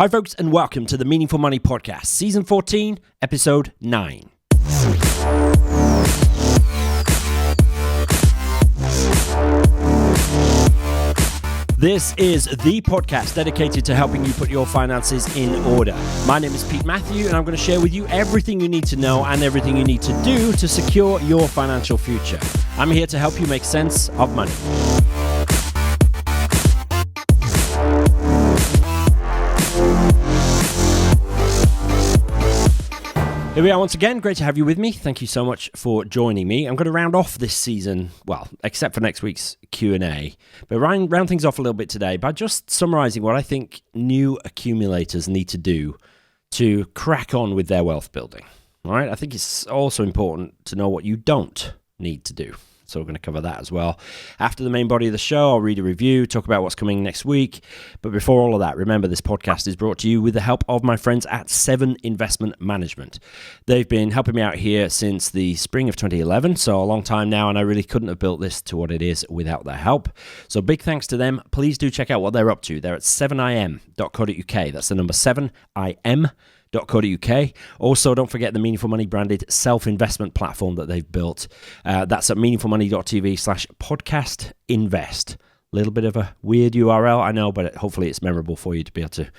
Hi, folks, and welcome to the Meaningful Money Podcast, Season 14, Episode 9. This is the podcast dedicated to helping you put your finances in order. My name is Pete Matthew, and I'm going to share with you everything you need to know and everything you need to do to secure your financial future. I'm here to help you make sense of money. Here we are once again. Great to have you with me. Thank you so much for joining me. I'm going to round off this season, well, except for next week's Q&A, but round things off a little bit today by just summarising what I think new accumulators need to do to crack on with their wealth building. All right, I think it's also important to know what you don't need to do. So we're going to cover that as well. After the main body of the show, I'll read a review, talk about what's coming next week. But before all of that, remember this podcast is brought to you with the help of my friends at 7 Investment Management. They've been helping me out here since the spring of 2011, so a long time now, and I really couldn't have built this to what it is without their help. So big thanks to them. Please do check out what they're up to. They're at 7im.co.uk. That's the number 7im.co.uk. Also, don't forget the Meaningful Money branded self-investment platform that they've built. That's at meaningfulmoney.tv/podcastinvest. A little bit of a weird URL, I know, but hopefully it's memorable for you to be able to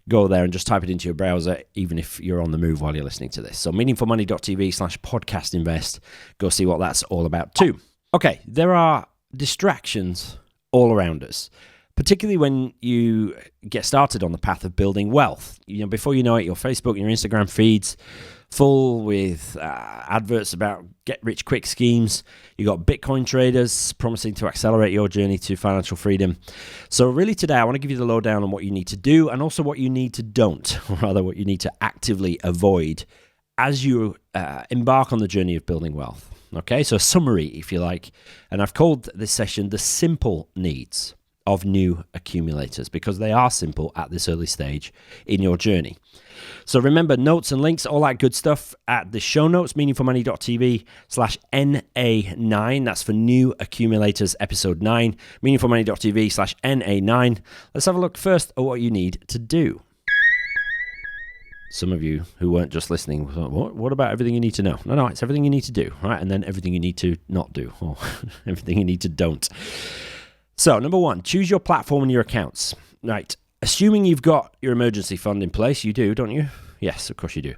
go there and just type it into your browser, even if you're on the move while you're listening to this. So meaningfulmoney.tv/podcastinvest. Go see what that's all about too. Okay, there are distractions all around us, particularly when you get started on the path of building wealth. You know, before you know it, your Facebook and your Instagram feeds full with adverts about get-rich-quick schemes. You got Bitcoin traders promising to accelerate your journey to financial freedom. So really today, I want to give you the lowdown on what you need to do and also what you need to don't, or rather what you need to actively avoid as you embark on the journey of building wealth. Okay, so a summary, if you like. And I've called this session The Simple Needs of New Accumulators, because they are simple at this early stage in your journey. So remember, notes and links, all that good stuff at the show notes, meaningfulmoney.tv/NA9. That's for New Accumulators episode 9, meaningfulmoney.tv/NA9. Let's have a look first at what you need to do. Some of you who weren't just listening thought, what about everything you need to know? No, it's everything you need to do, right? And then everything you need to not do, or everything you need to don't. So, number 1, choose your platform and your accounts. Right, assuming you've got your emergency fund in place, you do, don't you? Yes, of course you do.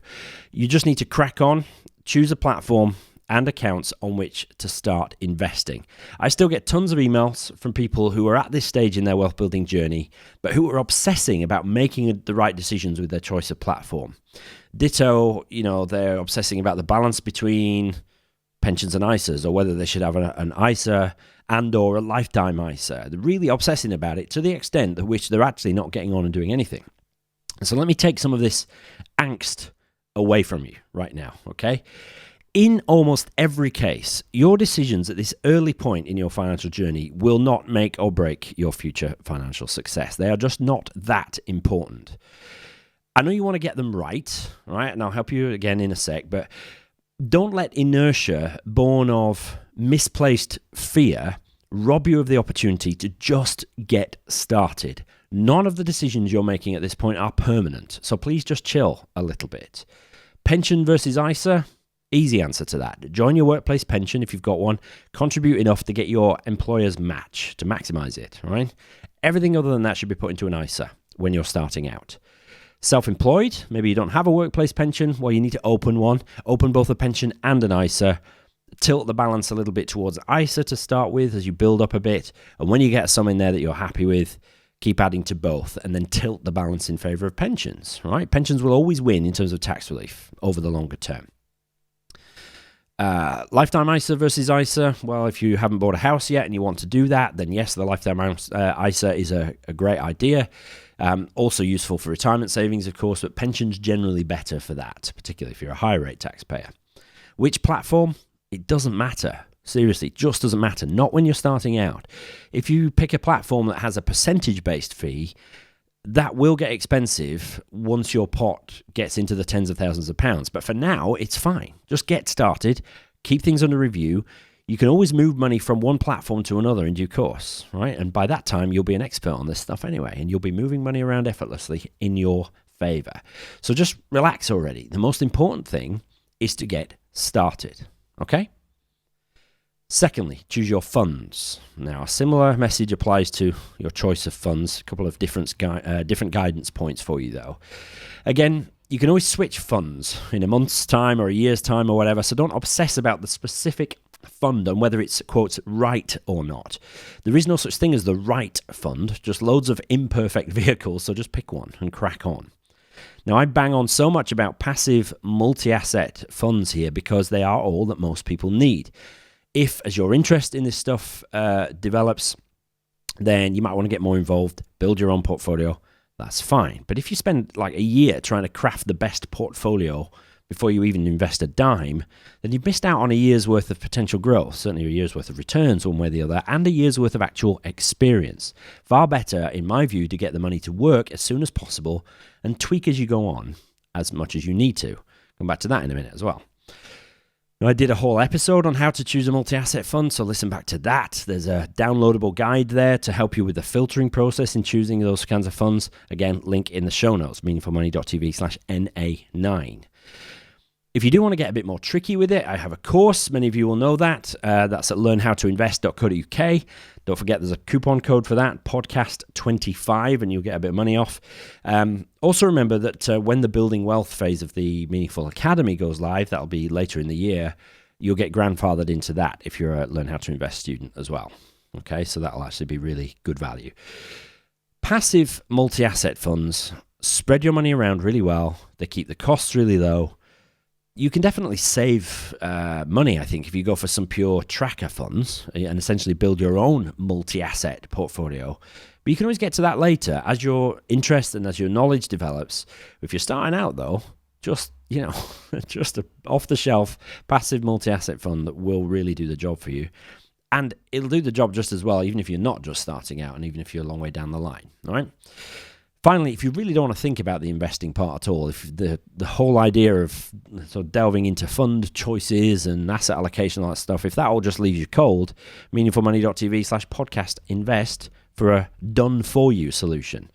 You just need to crack on, choose a platform and accounts on which to start investing. I still get tons of emails from people who are at this stage in their wealth building journey, but who are obsessing about making the right decisions with their choice of platform. Ditto, they're obsessing about the balance between pensions and ISAs, or whether they should have an ISA and or a lifetime ISA. They're really obsessing about it to the extent to which they're actually not getting on and doing anything. So let me take some of this angst away from you right now, okay? In almost every case, your decisions at this early point in your financial journey will not make or break your future financial success. They are just not that important. I know you want to get them right? And I'll help you again in a sec, but don't let inertia born of misplaced fear rob you of the opportunity to just get started. None of the decisions you're making at this point are permanent, so please just chill a little bit. Pension versus ISA, easy answer to that. Join your workplace pension if you've got one. Contribute enough to get your employer's match, to maximize it, right? Everything other than that should be put into an ISA when you're starting out. Self-employed, maybe you don't have a workplace pension, well, you need to open one. Open both a pension and an ISA. Tilt the balance a little bit towards ISA to start with as you build up a bit. And when you get some in there that you're happy with, keep adding to both and then tilt the balance in favor of pensions, right? Pensions will always win in terms of tax relief over the longer term. Lifetime ISA versus ISA. Well, if you haven't bought a house yet and you want to do that, then yes, the lifetime ISA is a great idea. Also useful for retirement savings, of course, but pensions generally better for that, particularly if you're a high rate taxpayer. Which platform? It doesn't matter. Seriously, it just doesn't matter. Not when you're starting out. If you pick a platform that has a percentage-based fee, that will get expensive once your pot gets into the tens of thousands of pounds. But for now, it's fine. Just get started. Keep things under review. You can always move money from one platform to another in due course, right? And by that time, you'll be an expert on this stuff anyway, and you'll be moving money around effortlessly in your favor. So just relax already. The most important thing is to get started, okay? Secondly, choose your funds. Now, a similar message applies to your choice of funds. A couple of different guidance points for you, though. Again, you can always switch funds in a month's time or a year's time or whatever, so don't obsess about the specific fund and whether it's, quote, right or not. There is no such thing as the right fund, just loads of imperfect vehicles, so just pick one and crack on. Now, I bang on so much about passive multi-asset funds here because they are all that most people need. If, as your interest in this stuff develops, then you might want to get more involved, build your own portfolio. That's fine. But if you spend like a year trying to craft the best portfolio before you even invest a dime, then you've missed out on a year's worth of potential growth, certainly a year's worth of returns one way or the other, and a year's worth of actual experience. Far better, in my view, to get the money to work as soon as possible and tweak as you go on as much as you need to. Come back to that in a minute as well. Now, I did a whole episode on how to choose a multi-asset fund, so listen back to that. There's a downloadable guide there to help you with the filtering process in choosing those kinds of funds. Again, link in the show notes, meaningfulmoney.tv/NA9. If you do want to get a bit more tricky with it, I have a course. Many of you will know that. That's at learnhowtoinvest.co.uk. Don't forget there's a coupon code for that, podcast25, and you'll get a bit of money off. Also remember that when the Building Wealth phase of the Meaningful Academy goes live, that'll be later in the year, you'll get grandfathered into that if you're a Learn How to Invest student as well. Okay, so that'll actually be really good value. Passive multi-asset funds spread your money around really well. They keep the costs really low. You can definitely save money, I think, if you go for some pure tracker funds and essentially build your own multi-asset portfolio. But you can always get to that later as your interest and as your knowledge develops. If you're starting out, though, just an off-the-shelf passive multi-asset fund that will really do the job for you. And it'll do the job just as well, even if you're not just starting out and even if you're a long way down the line, all right? Finally, if you really don't want to think about the investing part at all, if the whole idea of sort of delving into fund choices and asset allocation, all that stuff, if that all just leaves you cold, meaningfulmoney.tv/podcast invest for a done-for-you solution.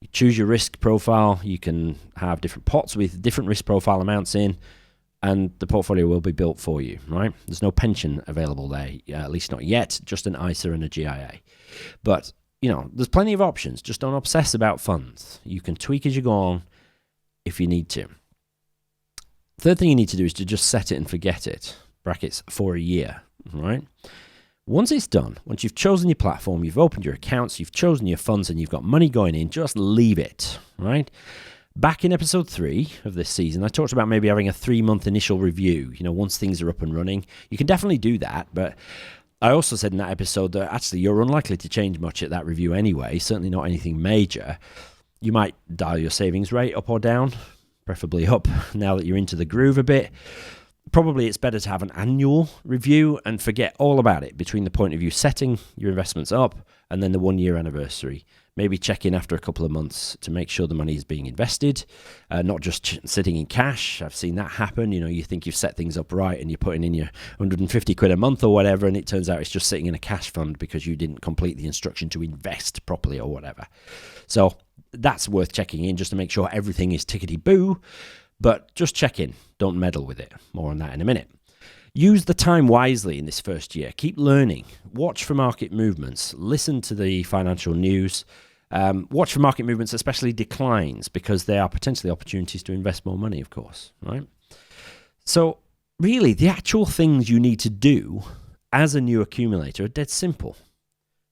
You choose your risk profile. You can have different pots with different risk profile amounts in, and the portfolio will be built for you, right? There's no pension available there, at least not yet, just an ISA and a GIA. But there's plenty of options. Just don't obsess about funds. You can tweak as you go on if you need to. Third thing you need to do is to just set it and forget it, brackets, for a year, right? Once it's done, once you've chosen your platform, you've opened your accounts, you've chosen your funds, and you've got money going in, just leave it, right? Back in episode 3 of this season, I talked about maybe having a 3-month initial review, once things are up and running. You can definitely do that, but I also said in that episode that actually you're unlikely to change much at that review anyway, certainly not anything major. You might dial your savings rate up or down, preferably up now that you're into the groove a bit. Probably it's better to have an annual review and forget all about it between the point of you setting your investments up and then the 1-year anniversary. Maybe check in after a couple of months to make sure the money is being invested, not just sitting in cash. I've seen that happen. You think you've set things up right and you're putting in your 150 quid a month or whatever, and it turns out it's just sitting in a cash fund because you didn't complete the instruction to invest properly or whatever. So that's worth checking in just to make sure everything is tickety-boo, but just check in. Don't meddle with it. More on that in a minute. Use the time wisely in this first year. Keep learning. Watch for market movements. Listen to the financial news. Watch for market movements, especially declines, because they are potentially opportunities to invest more money, of course, right? So really, the actual things you need to do as a new accumulator are dead simple,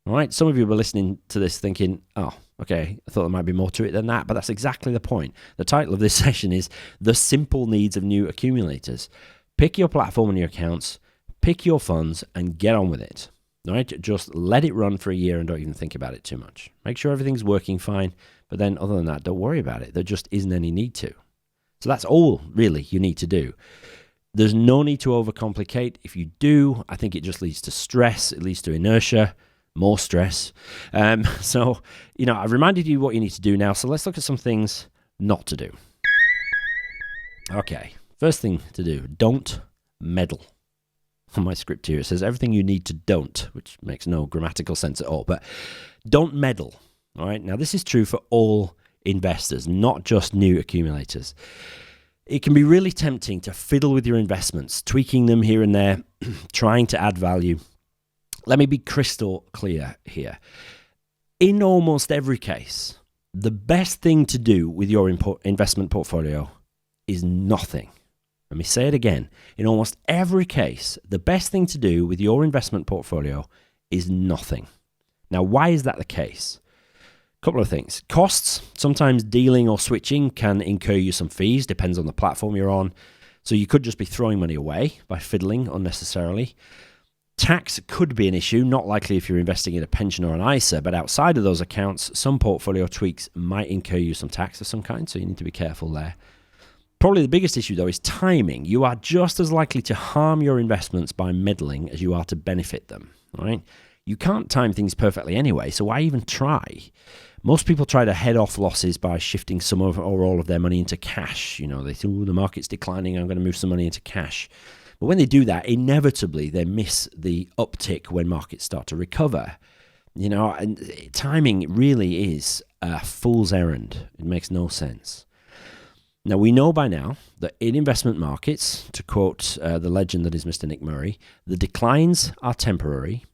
all right? Some of you were listening to this thinking, oh, okay, I thought there might be more to it than that, but that's exactly the point. The title of this session is The Simple Needs of New Accumulators. Pick your platform and your accounts, pick your funds, and get on with it. All right? Just let it run for a year and don't even think about it too much. Make sure everything's working fine, but then other than that, don't worry about it. There just isn't any need to. So that's all really you need to do. There's no need to overcomplicate. If you do, I think it just leads to stress. It leads to inertia, more stress. So, I reminded you what you need to do now. So let's look at some things not to do. Okay. First thing to do, don't meddle. on my script here. It says everything you need to don't, which makes no grammatical sense at all. But don't meddle. All right. Now, this is true for all investors, not just new accumulators. It can be really tempting to fiddle with your investments, tweaking them here and there, trying to add value. Let me be crystal clear here. In almost every case, the best thing to do with your investment portfolio is nothing. Let me say it again. In almost every case, the best thing to do with your investment portfolio is nothing. Now, why is that the case? A couple of things. Costs. Sometimes dealing or switching can incur you some fees, depends on the platform you're on. So you could just be throwing money away by fiddling unnecessarily. Tax could be an issue, not likely if you're investing in a pension or an ISA, but outside of those accounts, some portfolio tweaks might incur you some tax of some kind, so you need to be careful there. Probably the biggest issue, though, is timing. You are just as likely to harm your investments by meddling as you are to benefit them, right? You can't time things perfectly anyway, so why even try? Most people try to head off losses by shifting some of or all of their money into cash. You know, they think, the market's declining, I'm going to move some money into cash. But when they do that, inevitably they miss the uptick when markets start to recover. You know, and timing really is a fool's errand. It makes no sense. Now, we know by now that in investment markets, to quote the legend that is Mr. Nick Murray, the declines are temporary,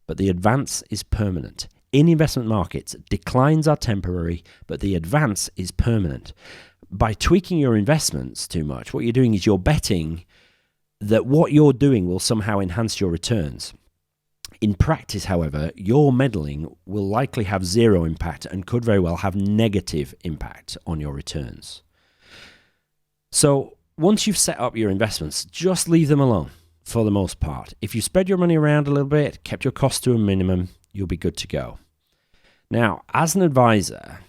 but the advance is permanent. In investment markets, declines are temporary, but the advance is permanent. By tweaking your investments too much, what you're doing is you're betting that what you're doing will somehow enhance your returns. In practice, however, your meddling will likely have zero impact and could very well have negative impact on your returns. So once you've set up your investments, just leave them alone for the most part. If you spread your money around a little bit, kept your costs to a minimum, you'll be good to go. Now, as an advisor,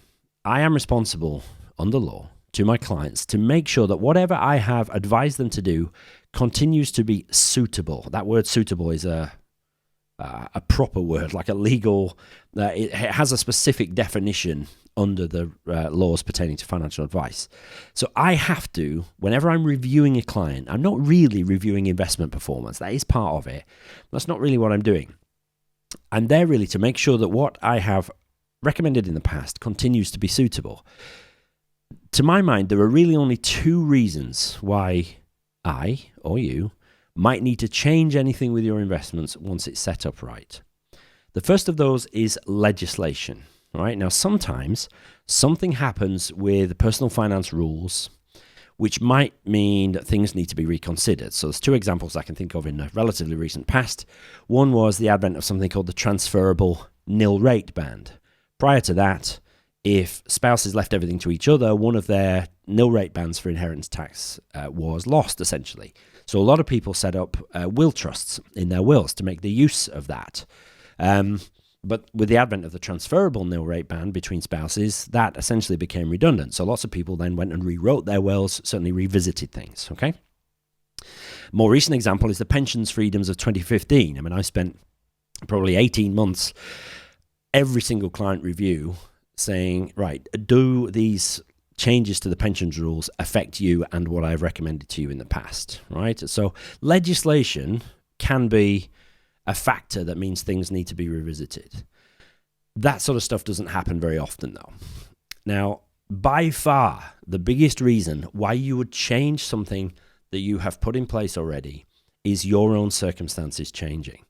I am responsible under law to my clients to make sure that whatever I have advised them to do continues to be suitable. That word suitable is a proper word, like a legal, it has a specific definition under the laws pertaining to financial advice. So I have to, whenever I'm reviewing a client, I'm not really reviewing investment performance. That is part of it. That's not really what I'm doing. I'm there really to make sure that what I have recommended in the past continues to be suitable. To my mind, there are really only two reasons why I, or you, might need to change anything with your investments once it's set up right. The first of those is legislation. Right? Now, sometimes something happens with personal finance rules, which might mean that things need to be reconsidered. So there's two examples I can think of in the relatively recent past. One was the advent of something called the transferable nil rate band. Prior to that, if spouses left everything to each other, one of their nil rate bands for inheritance tax was lost, essentially. So a lot of people set up will trusts in their wills to make the use of that. But with the advent of the transferable nil rate band between spouses, that essentially became redundant. So lots of people then went and rewrote their wills, certainly revisited things, okay? More recent example is the pensions freedoms of 2015. I mean, I spent probably 18 months, every single client review saying, right, do these changes to the pensions rules affect you and what I've recommended to you in the past, right? So legislation can be a factor that means things need to be revisited. That sort of stuff doesn't happen very often, though. Now, by far, the biggest reason why you would change something that you have put in place already is your own circumstances changing.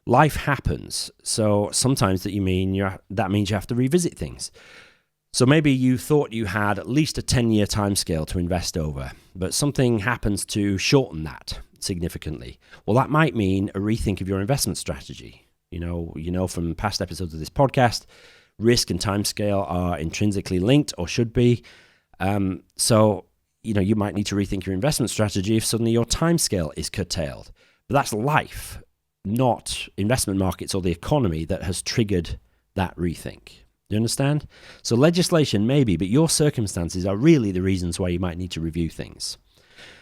Life happens, so sometimes that means you have to revisit things. So maybe you thought you had at least a 10-year timescale to invest over, but something happens to shorten that significantly. Well, that might mean a rethink of your investment strategy. You know from past episodes of this podcast, risk and timescale are intrinsically linked or should be. So you might need to rethink your investment strategy if suddenly your timescale is curtailed. But that's life, not investment markets or the economy that has triggered that rethink. Do you understand? So legislation maybe, but your circumstances are really the reasons why you might need to review things.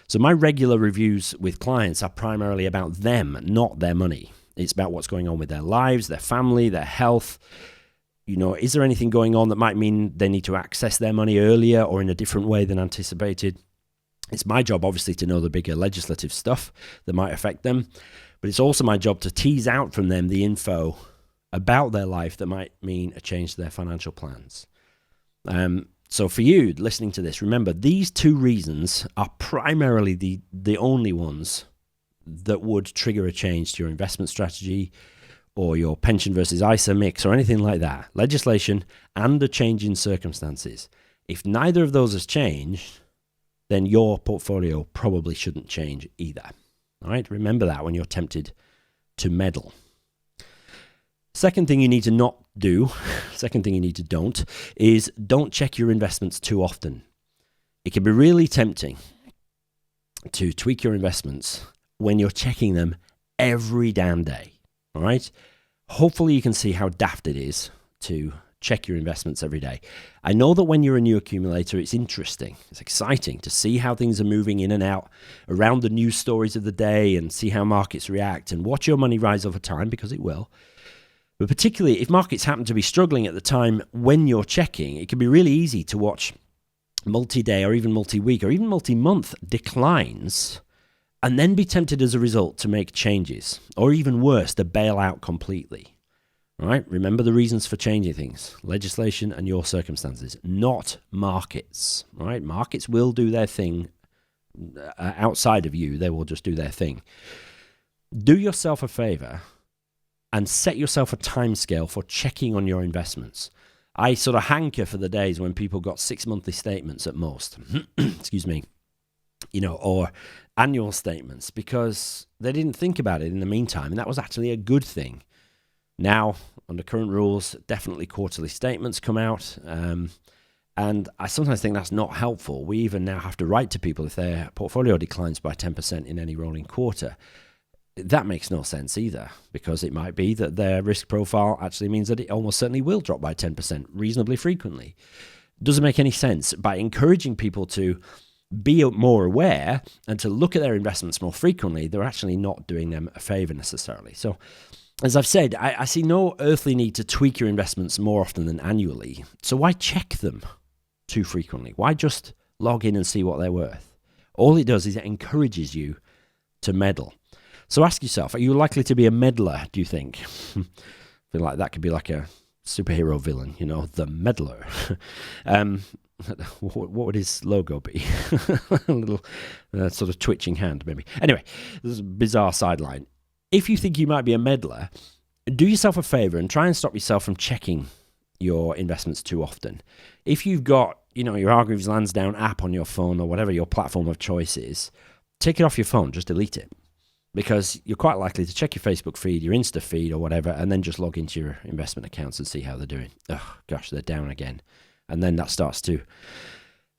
So my regular reviews with clients are primarily about them, not their money. It's about what's going on with their lives, their family, their health. Is there anything going on that might mean they need to access their money earlier or in a different way than anticipated? It's my job, obviously, to know the bigger legislative stuff that might affect them, but it's also my job to tease out from them the info about their life that might mean a change to their financial plans. So for you listening to this, remember, these two reasons are primarily the only ones that would trigger a change to your investment strategy or your pension versus ISA mix or anything like that. Legislation and a change in circumstances. If neither of those has changed, then your portfolio probably shouldn't change either. All right, remember that when you're tempted to meddle. Second thing you need to not do, second thing you need to don't check your investments too often. It can be really tempting to tweak your investments when you're checking them every damn day. All right, hopefully you can see how daft it is to check your investments every day. I know that when you're a new accumulator, it's interesting, it's exciting to see how things are moving in and out around the news stories of the day and see how markets react and watch your money rise over time, because it will. But particularly if markets happen to be struggling at the time when you're checking, it can be really easy to watch multi-day or even multi-week or even multi-month declines and then be tempted as a result to make changes, or even worse, to bail out completely. Right? Remember the reasons for changing things: legislation and your circumstances, not markets. Right? Markets will do their thing outside of you. They will just do their thing. Do yourself a favor and set yourself a timescale for checking on your investments. I sort of hanker for the days when people got 6 monthly statements at most, excuse me, or annual statements, because they didn't think about it in the meantime, and that was actually a good thing. Now, under current rules, definitely quarterly statements come out, and I sometimes think that's not helpful. We even now have to write to people if their portfolio declines by 10% in any rolling quarter. That makes no sense either, because it might be that their risk profile actually means that it almost certainly will drop by 10% reasonably frequently. Doesn't make any sense. By encouraging people to be more aware and to look at their investments more frequently, they're actually not doing them a favor necessarily. So, as I've said, I see no earthly need to tweak your investments more often than annually. So why check them too frequently? Why just log in and see what they're worth? All it does is it encourages you to meddle. So ask yourself, are you likely to be a meddler, do you think? I feel like that could be like a superhero villain, the meddler. What would his logo be? A little sort of twitching hand, maybe. Anyway, this is a bizarre sideline. If you think you might be a meddler, do yourself a favor and try and stop yourself from checking your investments too often. If you've got, your Hargreaves Lansdown app on your phone or whatever your platform of choice is, take it off your phone, just delete it. Because you're quite likely to check your Facebook feed, your Insta feed or whatever, and then just log into your investment accounts and see how they're doing. Oh, gosh, they're down again. And then that starts to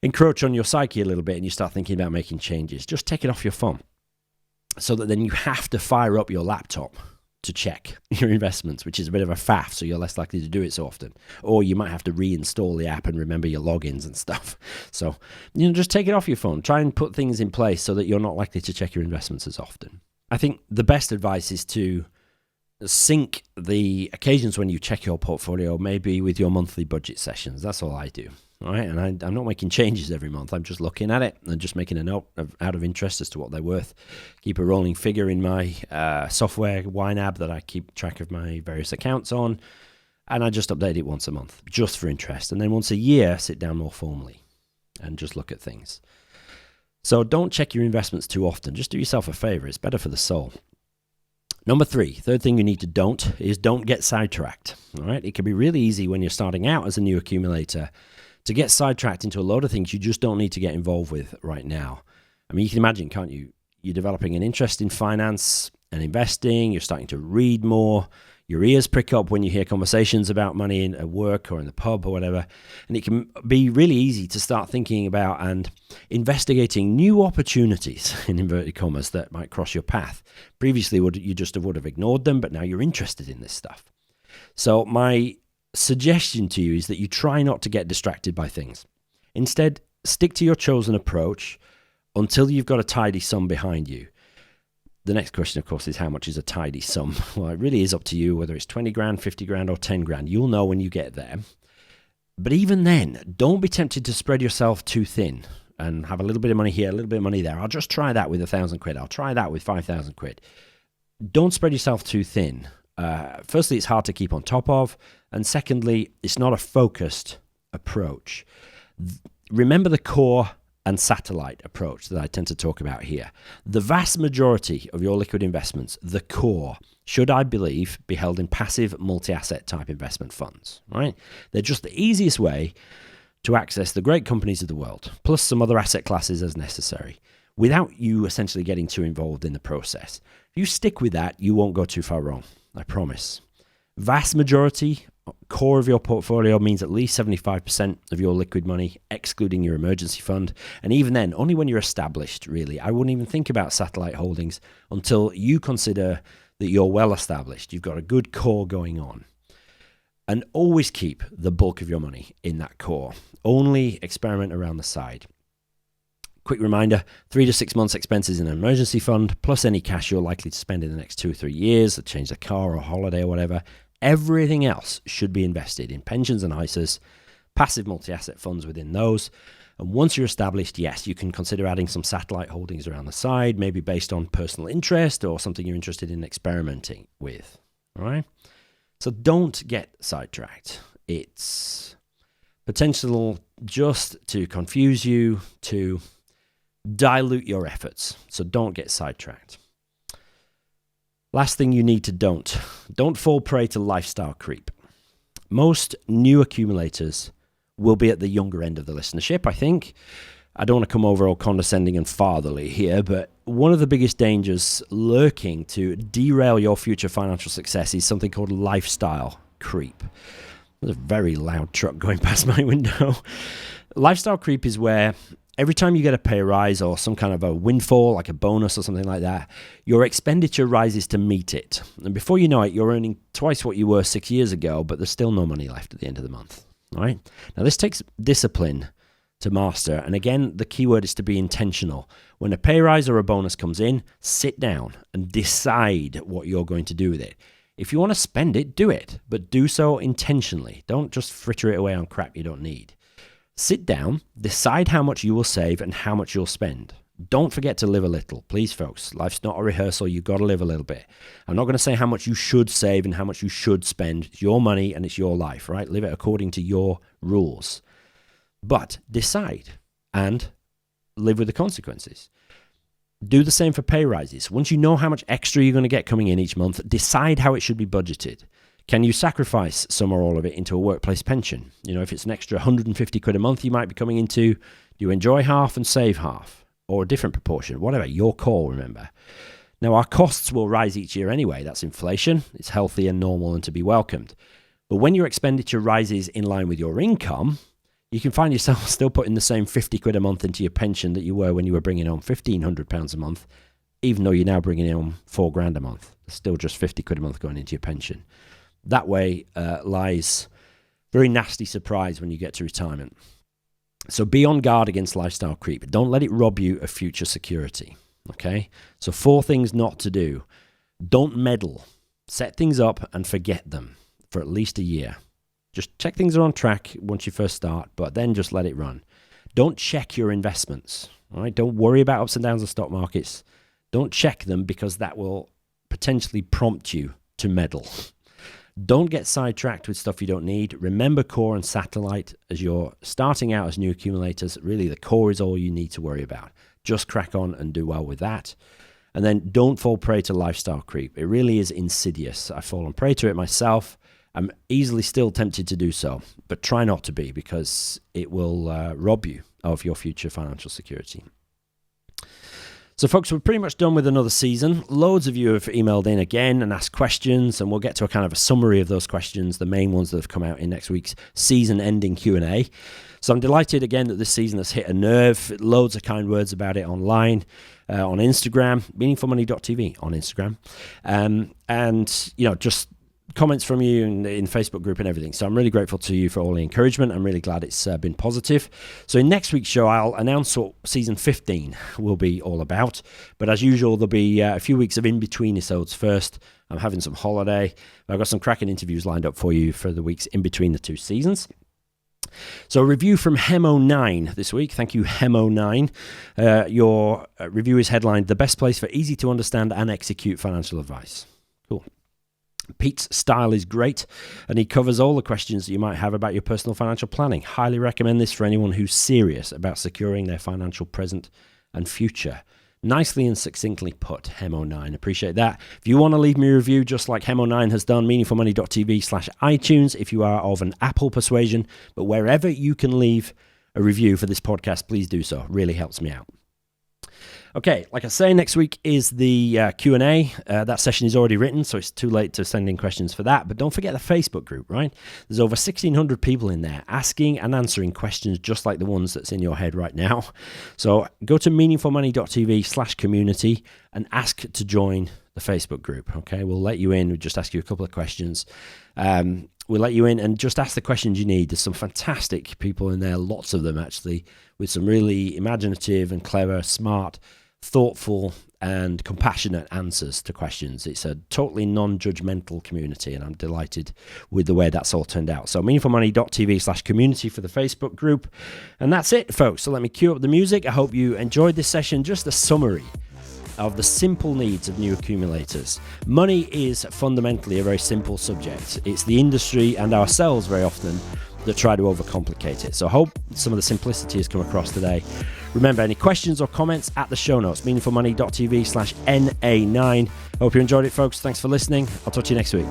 encroach on your psyche a little bit and you start thinking about making changes. Just take it off your phone so that then you have to fire up your laptop to check your investments, which is a bit of a faff, so you're less likely to do it so often. Or you might have to reinstall the app and remember your logins and stuff. So, just take it off your phone. Try and put things in place so that you're not likely to check your investments as often. I think the best advice is to sync the occasions when you check your portfolio maybe with your monthly budget sessions. That's all I do. All right, and I'm not making changes every month. I'm just looking at it and just making a note out of interest as to what they're worth. Keep a rolling figure in my software, YNAB, that I keep track of my various accounts on, and I just update it once a month, just for interest. And then once a year, sit down more formally and just look at things. So don't check your investments too often. Just do yourself a favor. It's better for the soul. Number 3, third thing you need to don't get sidetracked. All right, it can be really easy when you're starting out as a new accumulator to get sidetracked into a load of things you just don't need to get involved with right now. I mean, you can imagine, can't you? You're developing an interest in finance and investing. You're starting to read more. Your ears prick up when you hear conversations about money at work or in the pub or whatever. And it can be really easy to start thinking about and investigating new opportunities, in inverted commas, that might cross your path. Previously, you just would have ignored them, but now you're interested in this stuff. So my suggestion to you is that you try not to get distracted by things. Instead, stick to your chosen approach until you've got a tidy sum behind you. The next question, of course, is how much is a tidy sum? Well, it really is up to you, whether it's 20 grand, 50 grand, or 10 grand. You'll know when you get there. But even then, don't be tempted to spread yourself too thin. and have a little bit of money here, a little bit of money there. I'll just try that with 1,000 quid. I'll try that with 5,000 quid. Don't spread yourself too thin. Firstly, it's hard to keep on top of. And secondly, it's not a focused approach. Remember the core and satellite approach that I tend to talk about here. The vast majority of your liquid investments, the core, should, I believe, be held in passive multi-asset type investment funds, right? They're just the easiest way to access the great companies of the world, plus some other asset classes as necessary, without you essentially getting too involved in the process. If you stick with that, you won't go too far wrong, I promise. Vast majority, core of your portfolio means at least 75% of your liquid money, excluding your emergency fund. And even then, only when you're established, really. I wouldn't even think about satellite holdings until you consider that you're well established. You've got a good core going on. And always keep the bulk of your money in that core. Only experiment around the side. Quick reminder, 3 to 6 months expenses in an emergency fund, plus any cash you're likely to spend in the next 2 or 3 years, to change the car or holiday or whatever. Everything else should be invested in pensions and ISAs, passive multi-asset funds within those. And once you're established, yes, you can consider adding some satellite holdings around the side, maybe based on personal interest or something you're interested in experimenting with. All right? So don't get sidetracked. It's potential just to confuse you, to dilute your efforts. So don't get sidetracked. Last thing you need to don't fall prey to lifestyle creep. Most new accumulators will be at the younger end of the listenership, I think. I don't want to come over all condescending and fatherly here, but one of the biggest dangers lurking to derail your future financial success is something called lifestyle creep. There's a very loud truck going past my window. Lifestyle creep is where every time you get a pay rise or some kind of a windfall, like a bonus or something like that, your expenditure rises to meet it. And before you know it, you're earning twice what you were 6 years ago, but there's still no money left at the end of the month. All right? Now, this takes discipline to master. And again, the key word is to be intentional. When a pay rise or a bonus comes in, sit down and decide what you're going to do with it. If you want to spend it, do it, but do so intentionally. Don't just fritter it away on crap you don't need. Sit down, decide how much you will save and how much you'll spend. Don't forget to live a little. Please, folks, life's not a rehearsal. You've got to live a little bit. I'm not going to say how much you should save and how much you should spend. It's your money and it's your life, right? Live it according to your rules. But decide and live with the consequences. Do the same for pay rises. Once you know how much extra you're going to get coming in each month, decide how it should be budgeted. Can you sacrifice some or all of it into a workplace pension? You know, if it's an extra 150 quid a month you might be coming into, do you enjoy half and save half? Or a different proportion? Whatever, your call, remember. Now, our costs will rise each year anyway. That's inflation. It's healthy and normal and to be welcomed. But when your expenditure rises in line with your income, you can find yourself still putting the same 50 quid a month into your pension that you were when you were bringing home £1,500 a month, even though you're now bringing home £4,000 a month. There's still just 50 quid a month going into your pension. That way lies very nasty surprise when you get to retirement. So be on guard against lifestyle creep. Don't let it rob you of future security. Okay? So 4 things not to do. Don't meddle. Set things up and forget them for at least a year. Just check things are on track once you first start, but then just let it run. Don't check your investments. All right? Don't worry about ups and downs of stock markets. Don't check them because that will potentially prompt you to meddle. Don't get sidetracked with stuff you don't need. Remember core and satellite as you're starting out as new accumulators. Really, the core is all you need to worry about. Just crack on and do well with that. And then don't fall prey to lifestyle creep. It really is insidious. I've fallen prey to it myself. I'm easily still tempted to do so, but try not to be because it will rob you of your future financial security. So, folks, we're pretty much done with another season. Loads of you have emailed in again and asked questions, and we'll get to a kind of a summary of those questions, the main ones that have come out in next week's season-ending Q&A. So I'm delighted again that this season has hit a nerve. Loads of kind words about it online, on Instagram, meaningfulmoney.tv on Instagram. And, you know, just comments from you in Facebook group and everything. So I'm really grateful to you for all the encouragement. I'm really glad it's been positive. So in next week's show, I'll announce what season 15 will be all about. But as usual, there'll be a few weeks of in-between episodes first. I'm having some holiday. I've got some cracking interviews lined up for you for the weeks in between the 2 seasons. So a review from Hemo9 this week. Thank you, Hemo9. Your review is headlined, "The best place for easy to understand and execute financial advice." Cool. Pete's style is great, and he covers all the questions that you might have about your personal financial planning. Highly recommend this for anyone who's serious about securing their financial present and future. Nicely and succinctly put, Hemo9. Appreciate that. If you want to leave me a review, just like Hemo9 has done, meaningfulmoney.tv/iTunes if you are of an Apple persuasion. But wherever you can leave a review for this podcast, please do so. Really helps me out. Okay, like I say, next week is the Q&A. That session is already written, so it's too late to send in questions for that. But don't forget the Facebook group, right? There's over 1,600 people in there asking and answering questions just like the ones that's in your head right now. So go to meaningfulmoney.tv/community and ask to join the Facebook group, okay? We'll let you in. We'll just ask you a couple of questions. We'll let you in and just ask the questions you need. There's some fantastic people in there, lots of them actually, with some really imaginative and clever, smart, thoughtful and compassionate answers to questions. It's a totally non-judgmental community, and I'm delighted with the way that's all turned out. So meaningfulmoney.tv/community for the Facebook group. And that's it, folks. So let me cue up the music. I hope you enjoyed this session. Just a summary of the simple needs of new accumulators. Money is fundamentally a very simple subject. It's the industry and ourselves very often that try to overcomplicate it. So I hope some of the simplicity has come across today. Remember, any questions or comments at the show notes, meaningfulmoney.tv/NA9. Hope you enjoyed it, folks. Thanks for listening. I'll talk to you next week.